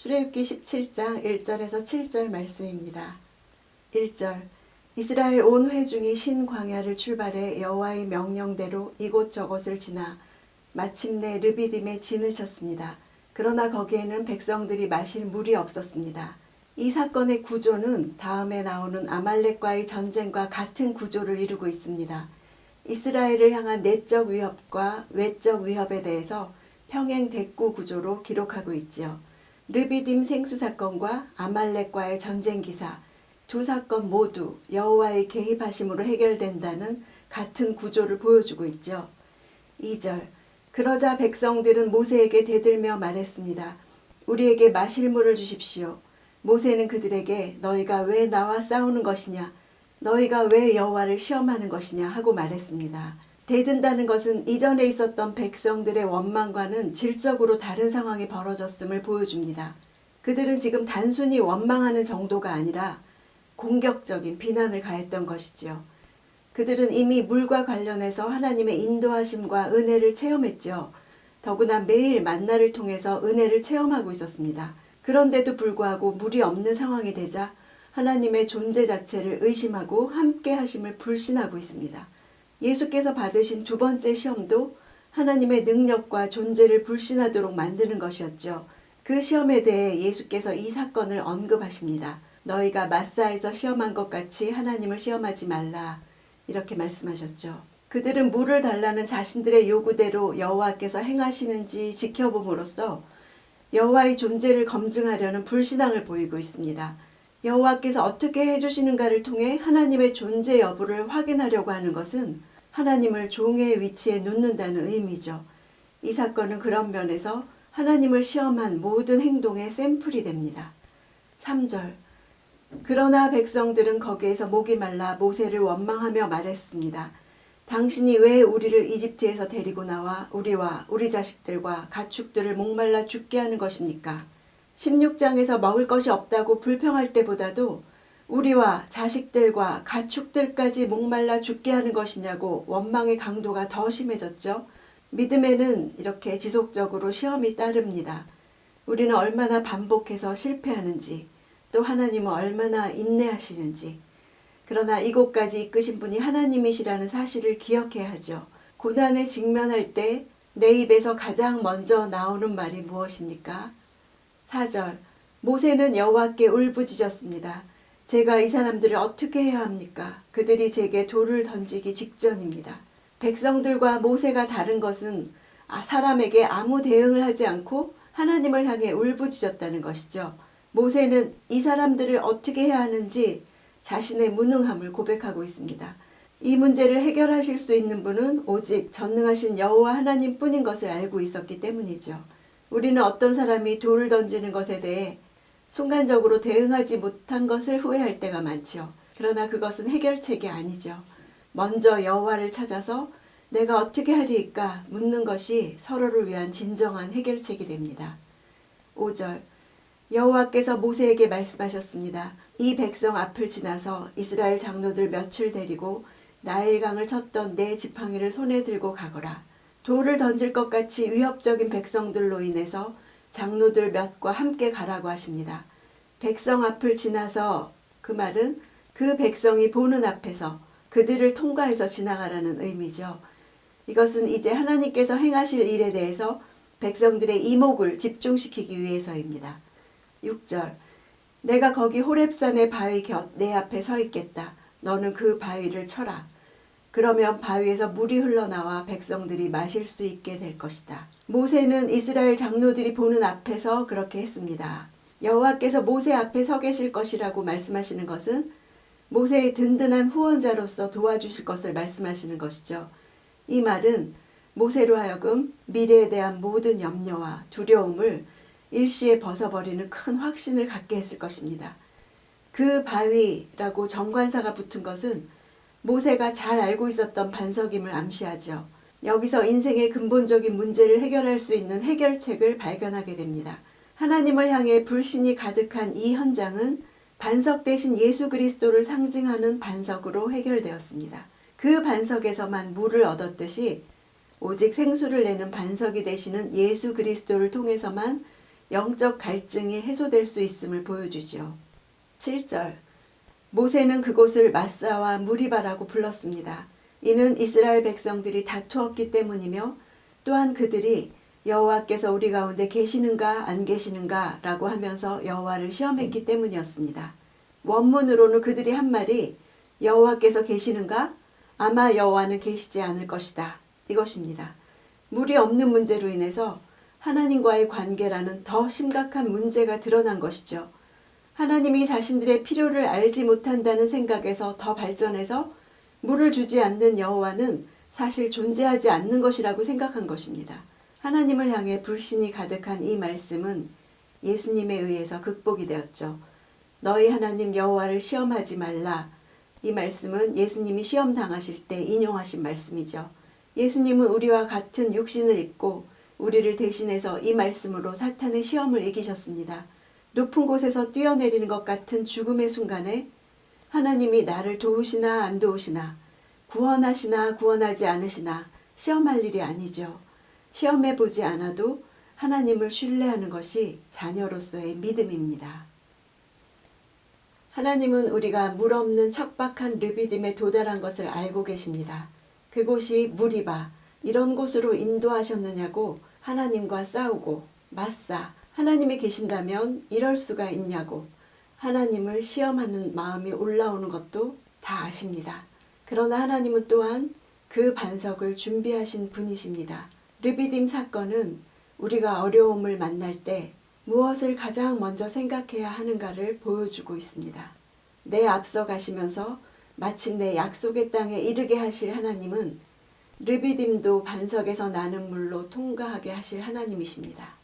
출애굽기 17장 1절에서 7절 말씀입니다. 1절 이스라엘 온 회중이 신 광야를 출발해 여호와의 명령대로 이곳저곳을 지나 마침내 르비딤에 진을 쳤습니다. 그러나 거기에는 백성들이 마실 물이 없었습니다. 이 사건의 구조는 다음에 나오는 아말렉과의 전쟁과 같은 구조를 이루고 있습니다. 이스라엘을 향한 내적 위협과 외적 위협에 대해서 평행 대꾸 구조로 기록하고 있지요. 르비딤 생수 사건과 아말렉과의 전쟁 기사, 두 사건 모두 여호와의 개입하심으로 해결된다는 같은 구조를 보여주고 있죠. 2절 그러자 백성들은 모세에게 대들며 말했습니다. 우리에게 마실 물을 주십시오. 모세는 그들에게 너희가 왜 나와 싸우는 것이냐, 너희가 왜 여호와를 시험하는 것이냐 하고 말했습니다. 대든다는 것은 이전에 있었던 백성들의 원망과는 질적으로 다른 상황이 벌어졌음을 보여줍니다. 그들은 지금 단순히 원망하는 정도가 아니라 공격적인 비난을 가했던 것이지요. 그들은 이미 물과 관련해서 하나님의 인도하심과 은혜를 체험했죠. 더구나 매일 만나를 통해서 은혜를 체험하고 있었습니다. 그런데도 불구하고 물이 없는 상황이 되자 하나님의 존재 자체를 의심하고 함께 하심을 불신하고 있습니다. 예수께서 받으신 두 번째 시험도 하나님의 능력과 존재를 불신하도록 만드는 것이었죠. 그 시험에 대해 예수께서 이 사건을 언급하십니다. 너희가 마사에서 시험한 것 같이 하나님을 시험하지 말라. 이렇게 말씀하셨죠. 그들은 물을 달라는 자신들의 요구대로 여호와께서 행하시는지 지켜봄으로써 여호와의 존재를 검증하려는 불신앙을 보이고 있습니다. 여호와께서 어떻게 해주시는가를 통해 하나님의 존재 여부를 확인하려고 하는 것은 하나님을 종의 위치에 놓는다는 의미죠. 이 사건은 그런 면에서 하나님을 시험한 모든 행동의 샘플이 됩니다. 3절 그러나 백성들은 거기에서 목이 말라 모세를 원망하며 말했습니다. 당신이 왜 우리를 이집트에서 데리고 나와 우리와 우리 자식들과 가축들을 목말라 죽게 하는 것입니까? 16장에서 먹을 것이 없다고 불평할 때보다도 우리와 자식들과 가축들까지 목말라 죽게 하는 것이냐고 원망의 강도가 더 심해졌죠. 믿음에는 이렇게 지속적으로 시험이 따릅니다. 우리는 얼마나 반복해서 실패하는지, 또 하나님은 얼마나 인내하시는지, 그러나 이곳까지 이끄신 분이 하나님이시라는 사실을 기억해야 하죠. 고난에 직면할 때 내 입에서 가장 먼저 나오는 말이 무엇입니까? 4절 모세는 여호와께 울부짖었습니다. 제가 이 사람들을 어떻게 해야 합니까? 그들이 제게 돌을 던지기 직전입니다. 백성들과 모세가 다른 것은 사람에게 아무 대응을 하지 않고 하나님을 향해 울부짖었다는 것이죠. 모세는 이 사람들을 어떻게 해야 하는지 자신의 무능함을 고백하고 있습니다. 이 문제를 해결하실 수 있는 분은 오직 전능하신 여호와 하나님뿐인 것을 알고 있었기 때문이죠. 우리는 어떤 사람이 돌을 던지는 것에 대해 순간적으로 대응하지 못한 것을 후회할 때가 많죠. 그러나 그것은 해결책이 아니죠. 먼저 여호와를 찾아서 내가 어떻게 하리이까 묻는 것이 서로를 위한 진정한 해결책이 됩니다. 5절 여호와께서 모세에게 말씀하셨습니다. 이 백성 앞을 지나서 이스라엘 장로들 몇을 데리고 나일강을 쳤던 내 지팡이를 손에 들고 가거라. 돌을 던질 것 같이 위협적인 백성들로 인해서 장로들 몇과 함께 가라고 하십니다. 백성 앞을 지나서 그 말은 그 백성이 보는 앞에서 그들을 통과해서 지나가라는 의미죠. 이것은 이제 하나님께서 행하실 일에 대해서 백성들의 이목을 집중시키기 위해서입니다. 6절 내가 거기 호렙산의 바위 곁 내 앞에 서 있겠다. 너는 그 바위를 쳐라. 그러면 바위에서 물이 흘러나와 백성들이 마실 수 있게 될 것이다. 모세는 이스라엘 장로들이 보는 앞에서 그렇게 했습니다. 여호와께서 모세 앞에 서 계실 것이라고 말씀하시는 것은 모세의 든든한 후원자로서 도와주실 것을 말씀하시는 것이죠. 이 말은 모세로 하여금 미래에 대한 모든 염려와 두려움을 일시에 벗어버리는 큰 확신을 갖게 했을 것입니다. 그 바위라고 정관사가 붙은 것은 모세가 잘 알고 있었던 반석임을 암시하죠. 여기서 인생의 근본적인 문제를 해결할 수 있는 해결책을 발견하게 됩니다. 하나님을 향해 불신이 가득한 이 현장은 반석 대신 예수 그리스도를 상징하는 반석으로 해결되었습니다. 그 반석에서만 물을 얻었듯이 오직 생수를 내는 반석이 되시는 예수 그리스도를 통해서만 영적 갈증이 해소될 수 있음을 보여주지요. 7절 모세는 그곳을 마사와 무리바라고 불렀습니다. 이는 이스라엘 백성들이 다투었기 때문이며 또한 그들이 여호와께서 우리 가운데 계시는가 안 계시는가 라고 하면서 여호와를 시험했기 때문이었습니다. 원문으로는 그들이 한 말이 여호와께서 계시는가? 아마 여호와는 계시지 않을 것이다. 이것입니다. 물이 없는 문제로 인해서 하나님과의 관계라는 더 심각한 문제가 드러난 것이죠. 하나님이 자신들의 필요를 알지 못한다는 생각에서 더 발전해서 물을 주지 않는 여호와는 사실 존재하지 않는 것이라고 생각한 것입니다. 하나님을 향해 불신이 가득한 이 말씀은 예수님에 의해서 극복이 되었죠. 너희 하나님 여호와를 시험하지 말라. 이 말씀은 예수님이 시험 당하실 때 인용하신 말씀이죠. 예수님은 우리와 같은 육신을 입고 우리를 대신해서 이 말씀으로 사탄의 시험을 이기셨습니다. 높은 곳에서 뛰어내리는 것 같은 죽음의 순간에 하나님이 나를 도우시나 안 도우시나, 구원하시나 구원하지 않으시나 시험할 일이 아니죠. 시험해 보지 않아도 하나님을 신뢰하는 것이 자녀로서의 믿음입니다. 하나님은 우리가 물 없는 척박한 르비딤에 도달한 것을 알고 계십니다. 그곳이 무리바, 이런 곳으로 인도하셨느냐고 하나님과 싸우고 마사, 하나님이 계신다면 이럴 수가 있냐고 하나님을 시험하는 마음이 올라오는 것도 다 아십니다. 그러나 하나님은 또한 그 반석을 준비하신 분이십니다. 르비딤 사건은 우리가 어려움을 만날 때 무엇을 가장 먼저 생각해야 하는가를 보여주고 있습니다. 내 앞서 가시면서 마침내 약속의 땅에 이르게 하실 하나님은 르비딤도 반석에서 나는 물로 통과하게 하실 하나님이십니다.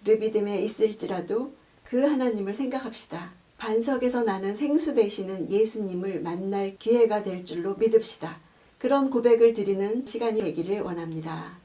르비딤에 있을지라도 그 하나님을 생각합시다. 반석에서 나는 생수 되시는 예수님을 만날 기회가 될 줄로 믿읍시다. 그런 고백을 드리는 시간이 되기를 원합니다.